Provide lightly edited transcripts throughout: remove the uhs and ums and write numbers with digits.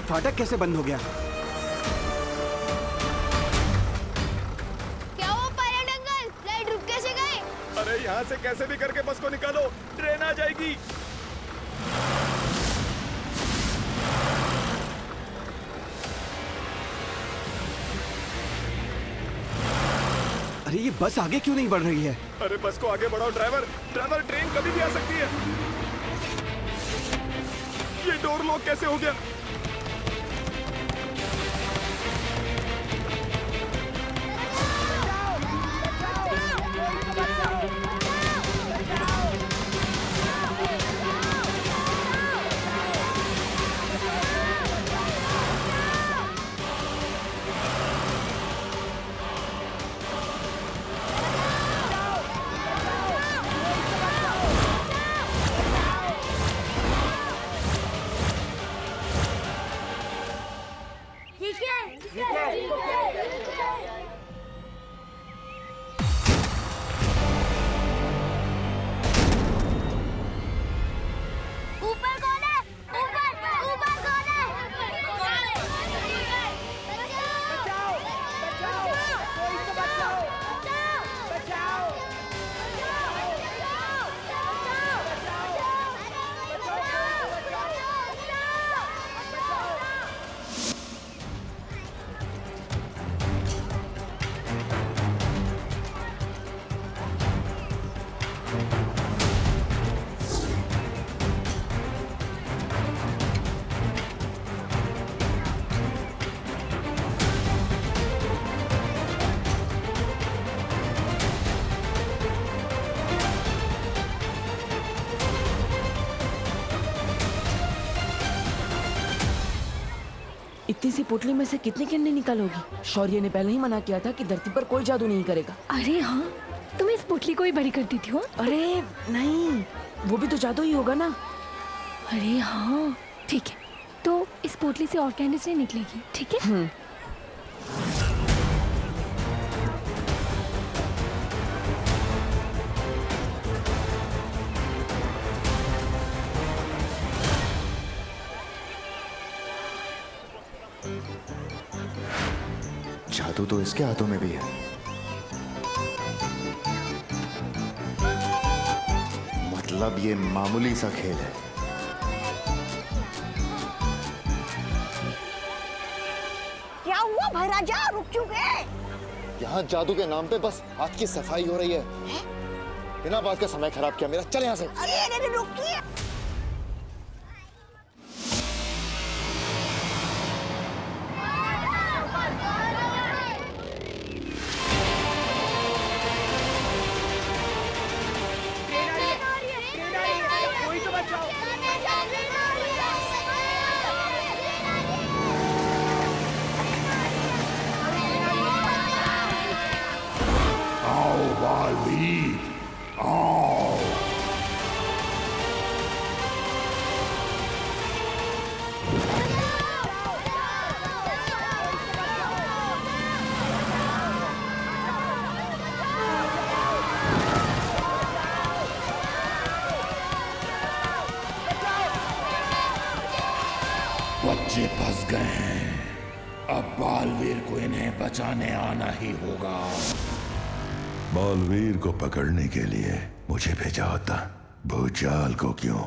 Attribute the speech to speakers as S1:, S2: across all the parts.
S1: फाटक कैसे बंद हो गया?
S2: क्या हुआ पायलट अंकल? फ्लाइट रुक कैसे गए?
S3: अरे यहाँ से कैसे भी करके बस को निकालो, ट्रेन आ जाएगी।
S1: अरे ये बस आगे क्यों नहीं बढ़ रही है?
S3: अरे बस को आगे बढ़ाओ ड्राइवर। ड्राइवर, ट्रेन कभी भी आ सकती है। ये डोर लॉक कैसे हो गया?
S2: ऊपर कौन है? ऊपर कौन है?
S4: इतनी सी पोटली में से कितने किन्ने निकालोगी? शौर्य ने पहले ही मना किया था कि धरती पर कोई जादू नहीं करेगा।
S5: अरे हाँ, तुम इस पोटली को ही बड़ी कर दी थी हो?
S4: अरे नहीं, वो भी तो जादू ही होगा ना।
S5: अरे हाँ ठीक है, तो इस पोटली से और कैंडीज नहीं निकलेगी, ठीक है?
S6: जादू तो इसके हाथों में भी है। मतलब ये मामूली सा खेल है।
S2: क्या हुआ भैराजा, रुक क्यों गए?
S6: यहाँ जादू के नाम पे बस हाथ की सफाई हो रही है। बिना बात का समय खराब किया मेरा। चल यहाँ से।
S2: अरे रुकिए।
S7: बालवीर आओ। बच्चे फंस गए हैं, अब बालवीर को इन्हें बचाने आना ही होगा।
S8: बालवीर को पकड़ने के लिए मुझे भेजा होता, भूचाल को क्यों?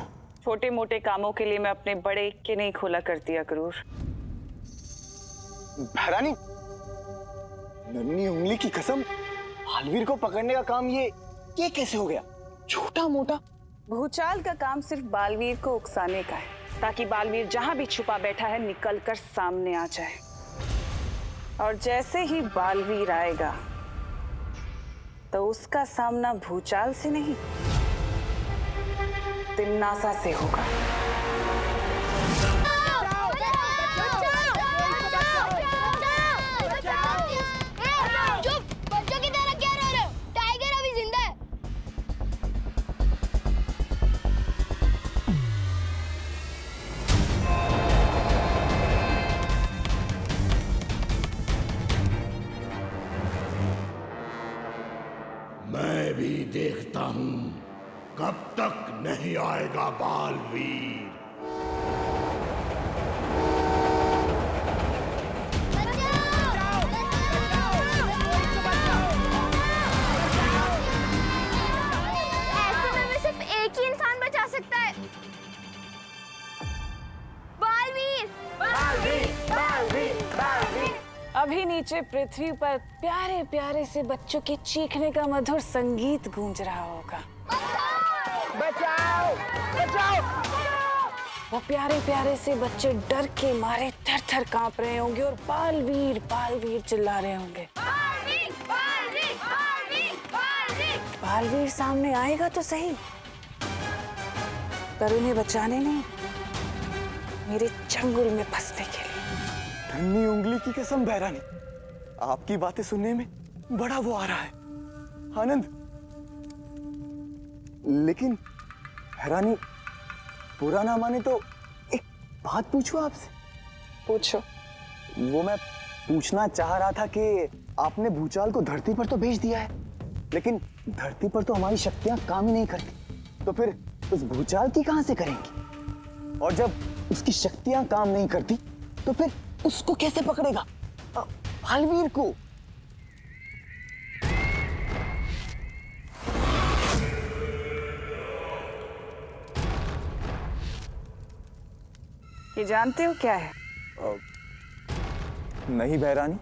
S9: छोटे मोटे कामों के लिए मैं अपने बड़े के नहीं खोला करती अक्रूर।
S10: महारानी, नन्ही उंगली की कसम, बालवीर को पकड़ने का काम ये कैसे हो गया? छोटा मोटा
S9: भूचाल का काम सिर्फ बालवीर को उकसाने का है, ताकि बालवीर जहां भी छुपा बैठा है निकलकर सामने आ जाए। और जैसे ही बालवीर आएगा तो उसका सामना भूचाल से नहीं, तिन्नासा से होगा।
S2: चुप, बच्चों की तरह क्या रो रहे हो? टाइगर अभी जिंदा है।
S7: मैं भी देखता हूं कब तक नहीं आएगा बालवीर।
S9: तभी नीचे पृथ्वी पर प्यारे प्यारे से बच्चों के चीखने का मधुर संगीत गूंज रहा होगा। बचाओ! बचाओ! वो प्यारे प्यारे से बच्चे डर के मारे थर थर कांप रहे होंगे और बालवीर चिल्ला रहे होंगे। बालवीर सामने आएगा तो सही, पर उन्हें बचाने नहीं, मेरे चंगुल में फंसने के लिए।
S10: नन्ही उंगली की कसम बहरानी, आपकी बातें सुनने में बड़ा वो आ रहा है आनंद। लेकिन हैरानी बुरा ना माने तो एक बात पूछूं आपसे?
S9: पूछो।
S10: वो मैं पूछना चाह रहा था कि आपने भूचाल को धरती पर तो भेज दिया है, लेकिन धरती पर तो हमारी शक्तियां काम ही नहीं करती, तो फिर उस भूचाल की कहां से करेंगे? और जब उसकी शक्तियां काम नहीं करती तो फिर उसको कैसे पकड़ेगा? बालवीर को।
S9: ये जानते हो क्या है?
S10: नहीं बहरानी।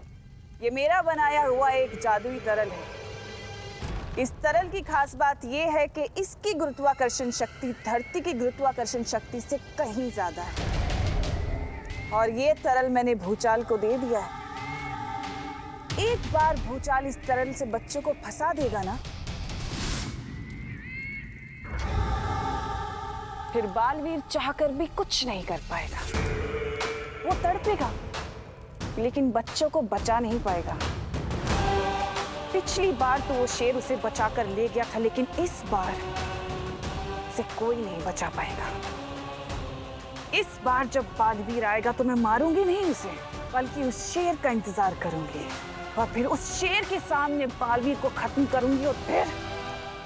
S9: ये मेरा बनाया हुआ एक जादुई तरल है। इस तरल की खास बात यह है कि इसकी गुरुत्वाकर्षण शक्ति धरती की गुरुत्वाकर्षण शक्ति से कहीं ज्यादा है, और ये तरल मैंने भूचाल को दे दिया है। एक बार भूचाल इस तरल से बच्चों को फंसा देगा ना, फिर बालवीर चाहकर भी कुछ नहीं कर पाएगा। वो तड़पेगा लेकिन बच्चों को बचा नहीं पाएगा। पिछली बार तो वो शेर उसे बचाकर ले गया था, लेकिन इस बार से कोई नहीं बचा पाएगा। इस बार जब बालवीर आएगा तो मैं मारूंगी नहीं उसे, बल्कि उस शेर का इंतजार करूंगी और फिर उस शेर के सामने बालवीर को खत्म करूंगी और फिर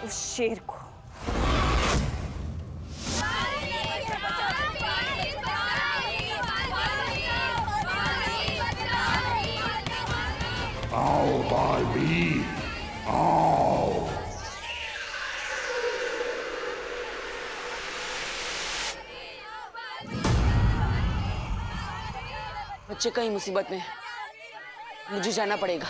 S9: उस शेर को।
S7: आओ बालवीर, आओ।
S4: बच्चे कहीं मुसीबत में, मुझे जाना पड़ेगा।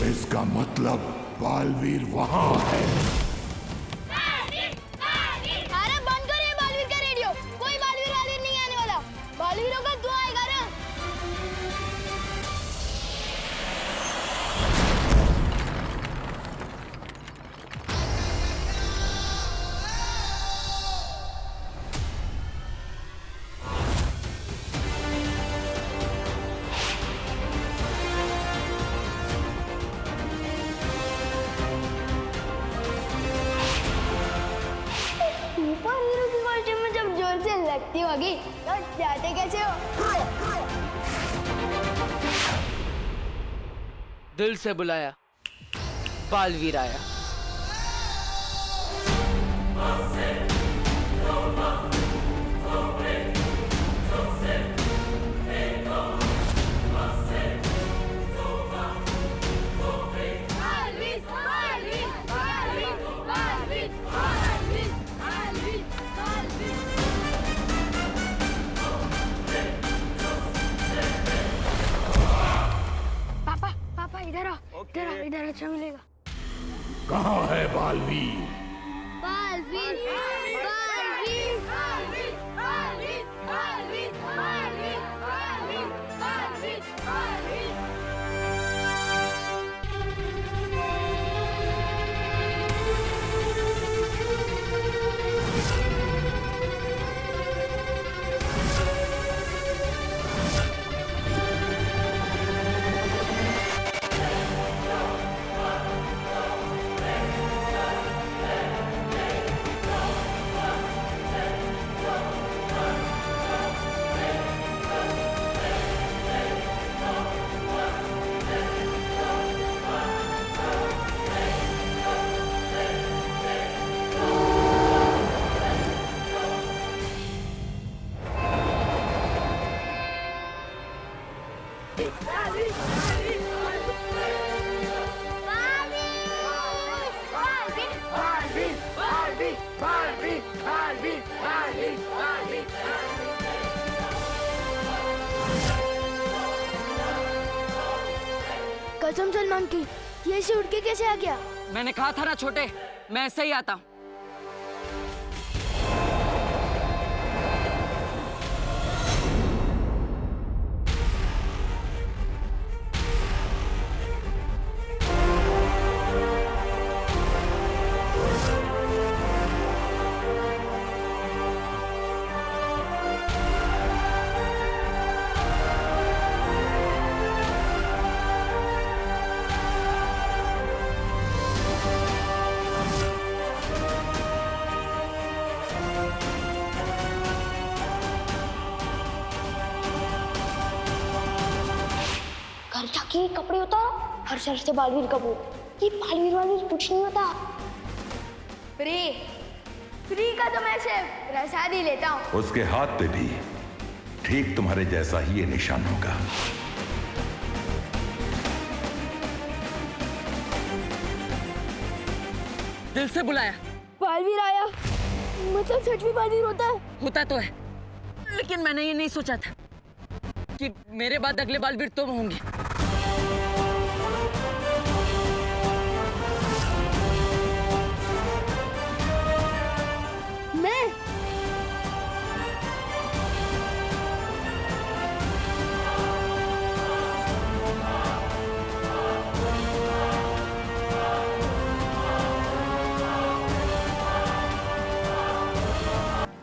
S7: इसका मतलब बालवीर वहां है।
S2: अरे बंद करिए बालवीर का रेडियो, कोई बालवीर वालवीर नहीं आने वाला। बालवीरों का दुआ आएगा ना। सुपर हीरो की कॉस्ट्यूम में जब जोर से लगती होगी तो जाते कैसे हो?
S4: दिल से बुलाया, बालवीर आया।
S2: पापा पापा इधर आओ, इधर आओ, इधर अच्छा मिलेगा।
S7: कहाँ है बालवीर?
S2: बालवीर बालवीर बालवीर बालवीर बालवीर बालवीर बालवीर बालवीर बालवीर। कसम सलमान की, ये ऐसे उड़ के कैसे आ गया?
S4: मैंने कहा था ना छोटे, मैं ऐसे ही आता हूँ।
S2: घर जाके कपड़े उतारो, हर शहर से बालवीर का बोल। ये बालवीर वालवीर कुछ नहीं होता। फ्री का तो मैं सिर्फ प्रसाद ही लेता हूँ।
S8: उसके हाथ पे भी ठीक तुम्हारे जैसा ही ये निशान होगा।
S4: दिल से बुलाया।
S2: बालवीर आया, मतलब सच में बालवीर होता है?
S4: होता तो है, लेकिन मैंने ये नहीं सोचा था कि मेरे बाद अगले बालवीर तुम होंगे।
S2: मैं?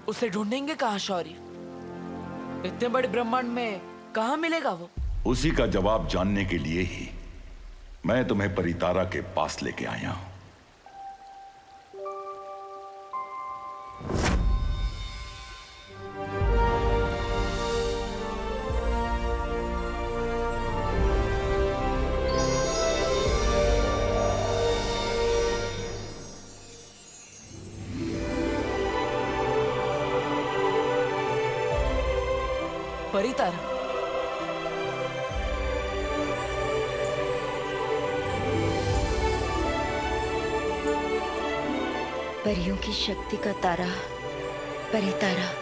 S4: उसे ढूंढेंगे कहाँ शौर्य? इतने बड़े ब्रह्मांड में कहाँ मिलेगा वो?
S8: उसी का जवाब जानने के लिए ही मैं तुम्हें परितारा के पास लेके आया हूं।
S4: परितारा,
S5: परियों की शक्ति का तारा, परितारा।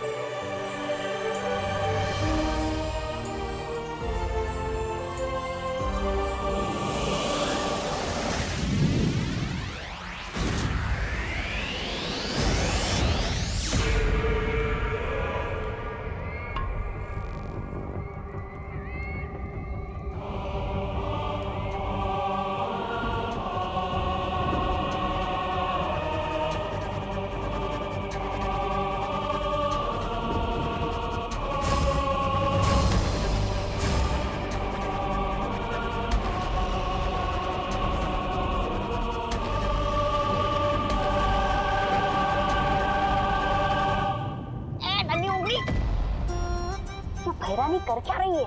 S2: हैरानी कर क्या रही है?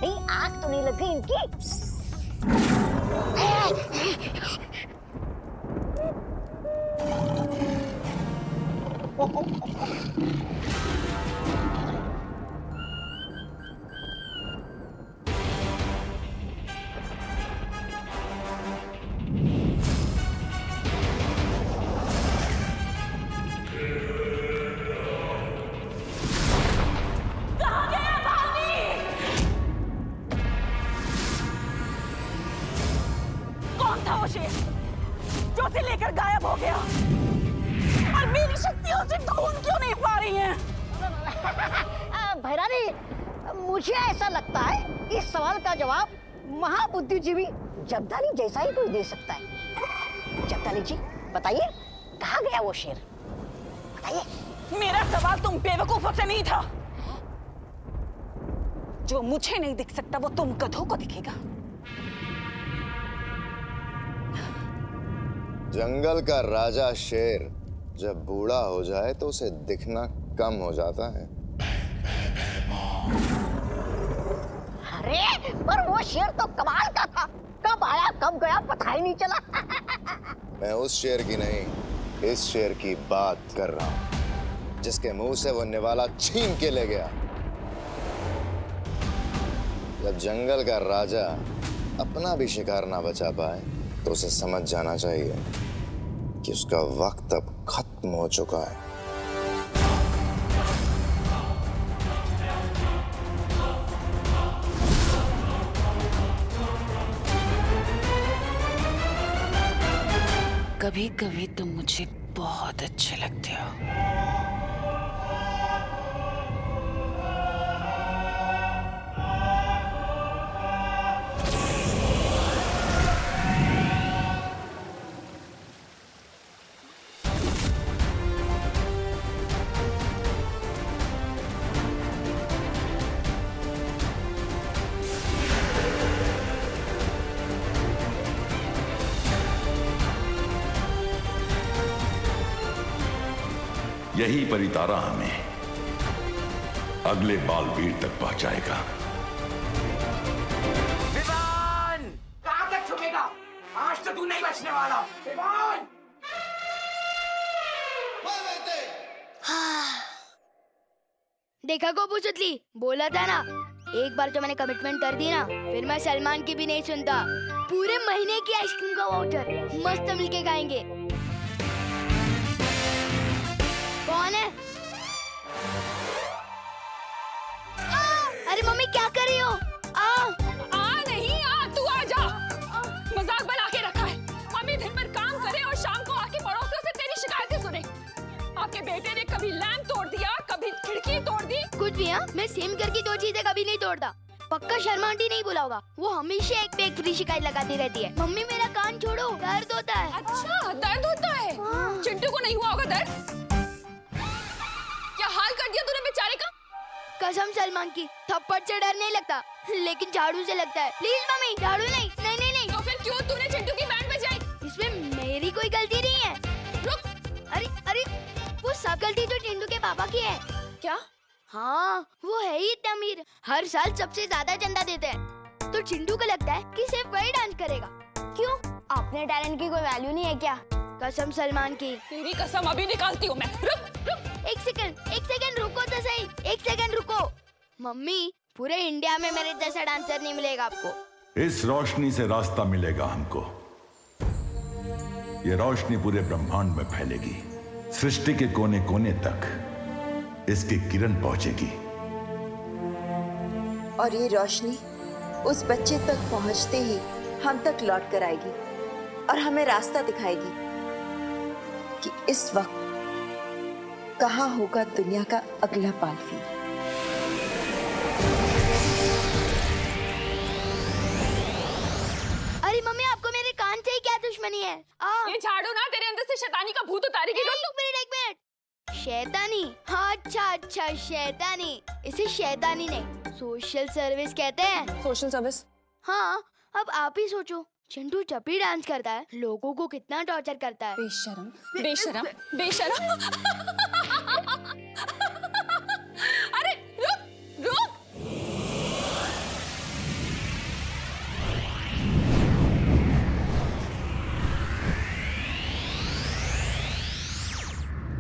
S2: नहीं, आग तो नहीं लग गई इनकी?
S9: जो उसे लेकर गायब हो गया और मेरी शक्तियों से ढूंढ क्यों नहीं पा रही हैं?
S2: भैरानी, मुझे ऐसा लगता है इस सवाल का जवाब महाबुद्धिजीवी जगदाली जैसा ही कोई दे सकता है। जगदाली जी बताइए, कहाँ गया वो शेर? बताइए।
S9: मेरा सवाल तुम बेवकूफों से नहीं था। जो मुझे नहीं दिख सकता वो तुम गधों को दिखेगा।
S6: जंगल का राजा शेर जब बूढ़ा हो जाए तो उसे दिखना कम हो जाता है।
S2: अरे पर वो शेर तो कमाल का था, कब आया कब गया पता ही नहीं चला।
S6: मैं उस शेर की नहीं, इस शेर की बात कर रहा हूं जिसके मुंह से वो निवाला छीन के ले गया। जब जंगल का राजा अपना भी शिकार ना बचा पाए तो उसे समझ जाना चाहिए कि उसका वक्त अब खत्म हो चुका है।
S9: कभी कभी तुम मुझे बहुत अच्छे लगते हो।
S8: यही परितारा हमें अगले बालवीर तक पहुंचाएगा।
S4: विवान! कहां तक छुपेगा? आज तो तू नहीं बचने वाला। विवान!
S5: देखा को पुचुतली, बोला था ना, एक बार तो मैंने कमिटमेंट कर दी ना, फिर मैं सलमान की भी नहीं सुनता। पूरे महीने की आइसक्रीम का वाउचर मस्त मिलके खाएंगे। कौन है? अरे मम्मी क्या कर रही हो?
S11: नहीं तू आ जा। मजाक बना के रखा है। मम्मी दिन भर काम करे और शाम को आके पड़ोसियों से तेरी शिकायतें सुने। आपके बेटे ने कभी लैंप तोड़ दिया, कभी खिड़की तोड़ दी।
S5: कुछ भी हाँ, मैं सेम घर की 2 चीजें कभी नहीं तोड़ता। पक्का शर्मा आंटी नहीं बोला होगा, वो हमेशा एक पे एक फ्री शिकायत लगाती रहती है। मम्मी मेरा कान छोड़ो, दर्द होता है।
S11: अच्छा दर्द होता है? चिंटू को नहीं हुआ होगा दर्द? क्या हाल कर दिया तूने बेचारे का।
S5: कसम सलमान की, थप्पड़ से डर नहीं लगता, लेकिन झाड़ू से लगता है। प्लीज मम्मी, झाड़ू नहीं। नहीं नहीं नहीं।
S11: तो फिर क्यों तूने चिंटू की बैंड बजाई?
S5: इसमें मेरी कोई गलती नहीं है।
S11: रुक।
S5: अरे अरे, वो सब गलती तो चिंटू के पापा की है।
S11: क्या?
S5: हाँ, वो है ही इतना अमीर, हर साल सबसे ज्यादा चंदा देते हैं। तो चिंटू को लगता है कि सिर्फ वही डांस करेगा। क्यों? अपने टैलेंट की कोई वैल्यू नहीं है क्या? कसम सलमान की।
S11: तेरी कसम अभी निकालती हूँ मैं। रुक।
S5: एक सेकंड रुको तो सही। 1 सेकंड रुको। मम्मी, पूरे इंडिया में मेरे जैसा डांसर नहीं मिलेगा आपको।
S8: इस रोशनी से रास्ता मिलेगा हमको। ये रोशनी पूरे ब्रह्मांड में फैलेगी, सृष्टि के कोने कोने तक इसकी किरण पहुंचेगी।
S12: और ये रोशनी उस बच्चे तक पहुंचते ही हम तक लौट कर आएगी और हमें रास्ता दिखाएगी कि इस वक्त कहाँ होगा दुनिया का अगला बालवीर।
S5: अरे मम्मी, आपको मेरे कान से ही क्या दुश्मनी है?
S11: ये झाड़ू ना तेरे अंदर से शैतानी का भूत उतारेगी।
S5: एक मिनट। शैतानी? हाँ, अच्छा शैतानी। इसे शैतानी नहीं, सोशल सर्विस कहते हैं।
S11: Social service?
S5: हाँ, अब आप ही सोचो, चिंटू जब भी डांस करता है लोगों को कितना टॉर्चर करता है।
S11: बेशरम। अरे रुक।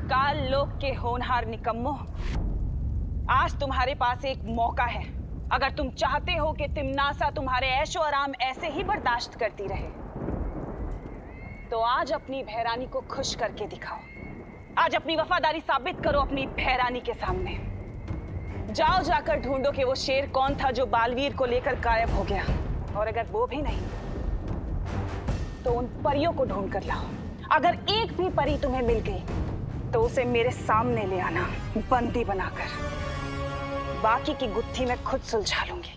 S9: काल लोक के होनहार निकम्मो, आज तुम्हारे पास एक मौका है। अगर तुम चाहते हो कि तिमनासा तुम्हारे ऐशो आराम ऐसे ही बर्दाश्त करती रहे, तो आज अपनी भैरानी को खुश करके दिखाओ। आज अपनी वफादारी साबित करो अपनी भैरानी के सामने। जाओ, जाकर ढूंढो कि वो शेर कौन था जो बालवीर को लेकर गायब हो गया। और अगर वो भी नहीं, तो उन परियों को ढूंढ कर लाओ। अगर एक भी परी तुम्हें मिल गई तो उसे मेरे सामने ले आना, बंदी बनाकर। बाकी की गुत्थी मैं खुद सुलझा लूंगी।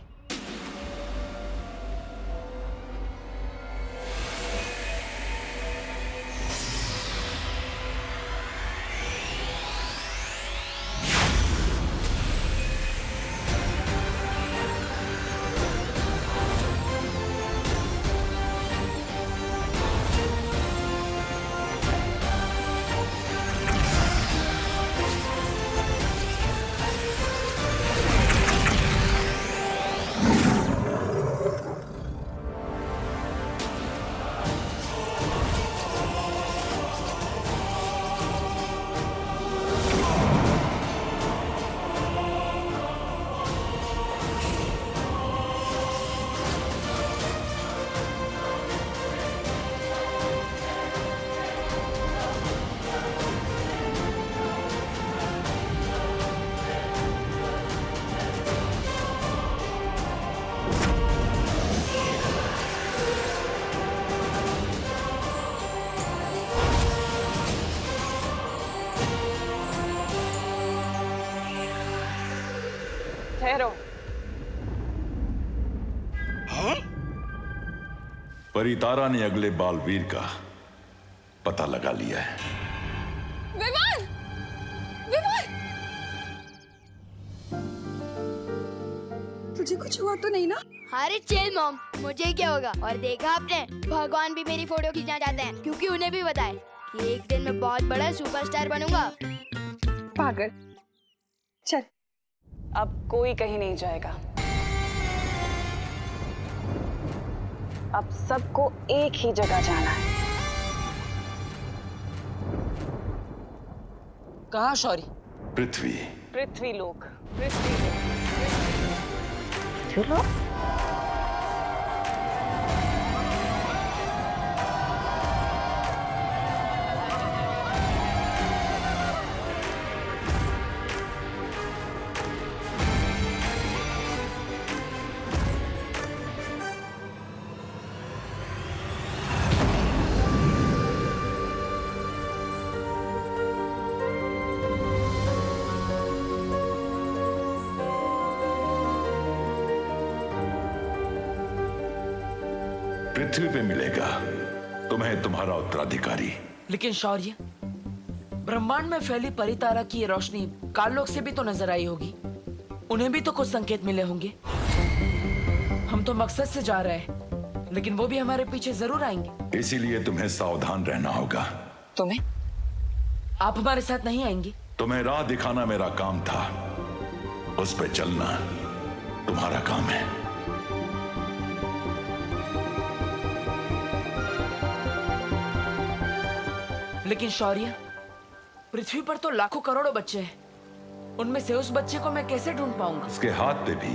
S8: परितारा ने अगले बालवीर का पता लगा लिया है।
S11: विवान! विवान! तुझे कुछ हुआ तो नहीं ना?
S5: अरे चिल मॉम, मुझे क्या होगा। और देखा आपने, भगवान भी मेरी फोटो खींचना चाहते हैं क्योंकि उन्हें भी बताए कि एक दिन मैं बहुत बड़ा सुपरस्टार बनूंगा।
S9: पागल। चल, अब कोई कहीं नहीं जाएगा। अब सबको एक ही जगह जाना है।
S4: कहाँ शौरी?
S8: पृथ्वी।
S9: पृथ्वी लोक। पृथ्वी लोक।
S2: चलो
S8: पृथ्वी पे मिलेगा तुम्हें तुम्हारा उत्तराधिकारी।
S4: लेकिन शौर्य, ब्रह्मांड में फैली परितारा की ये रोशनी काललोक से भी तो नजर आई होगी। उन्हें भी तो कुछ संकेत मिले होंगे। हम तो मकसद से जा रहे हैं, लेकिन वो भी हमारे पीछे जरूर आएंगे।
S8: इसीलिए तुम्हें सावधान रहना होगा।
S4: तुम्हें? आप हमारे साथ नहीं आएंगे?
S8: तुम्हें राह दिखाना मेरा काम था, उस पे चलना तुम्हारा काम है।
S4: लेकिन शौर्य, पृथ्वी पर तो लाखों करोड़ों बच्चे हैं। उनमें से उस बच्चे को मैं कैसे ढूंढ पाऊंगा?
S8: उसके हाथ पे भी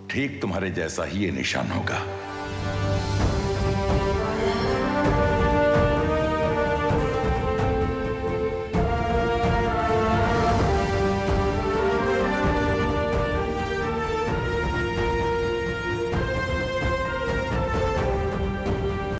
S8: ठीक तुम्हारे जैसा ही ये निशान होगा।